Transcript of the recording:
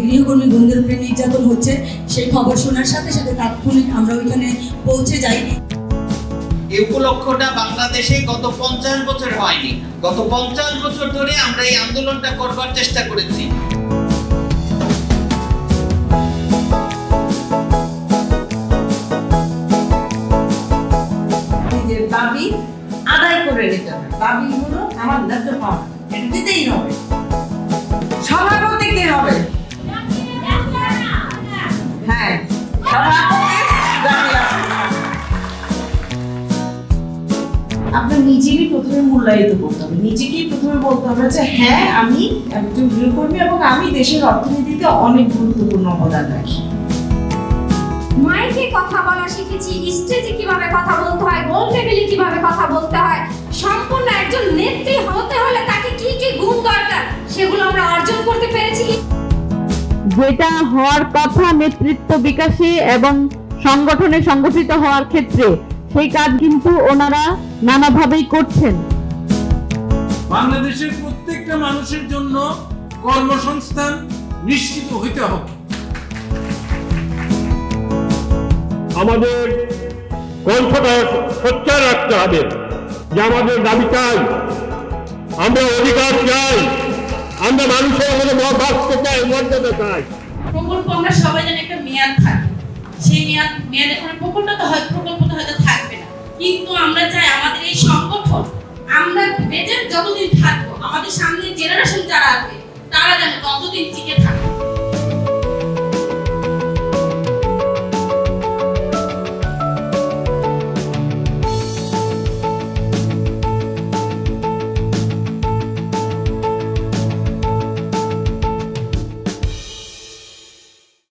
গৃহকর্মী বোনদের উপরে নির্যাতন হচ্ছে, সেই খবর শোনার সাথে সাথে তাৎক্ষণিক আমরা ওইখানে পৌঁছে যাই। এই উপলক্ষটা বাংলাদেশে গত 50 বছর হয়নি। গত 50 বছর ধরে আমরা এই আন্দোলনটা করবার চেষ্টা করেছি। নিজের দাবি আদায় করে নিতে হবে। দাবি হলো আমার ন্যায্য পাওনা, এটা দিতেই হবে। সভাপতি কে হবে? হ্যাঁ, সভাপতি দাবি আছে। আপনার নিজেকেই প্রথমে মূল্যায়িত করতে হবে, নিজেকেই প্রথমে বলতে হবে যে হ্যাঁ আমি একজন গৃহকর্মী এবং আমি দেশের অর্থনীতিতে অনেক গুরুত্বপূর্ণ অবদান রাখি। মাইকে কথা বলা শিখেছি, স্টেজে কিভাবে কথা বলতে হয়, গোল টেবিলে কিভাবে কথা বলতে হয়। সম্পূর্ণ একজন নেত্রী হতে হলে তাকে কি কি গুণ দরকার সেগুলো আমরা অর্জন করতে পেরেছি। যেটা হওয়ার কথা নেতৃত্ব বিকাশে এবং সংগঠনে সংগঠিত হওয়ার ক্ষেত্রে, সেই কাজ কিন্তু ওনারা নানাভাবেই করছেন। বাংলাদেশের প্রত্যেকটা মানুষের জন্য কর্মসংস্থান নিশ্চিত হইতে হবে। আমাদের কণ্ঠটা সোচ্চার রাখতে হবে যে আমাদের দাবি চাই, আমরা অধিকার চাই, আমরা মানুষের মধ্যে বাঁচতে চাই, মর্যাদা চাই। প্রকল্প আমরা সবাই জানি একটা মেয়াদ থাকে, সেই মেয়াদের প্রকল্পটা হয়তো থাকবে না, কিন্তু আমরা চাই আমাদের এই সংগঠন আমরা বেঁচে যতদিন থাকবো, আমাদের সামনে জেনারেশন যারা আসবে তারা যেন ততদিন টিকে থাকে।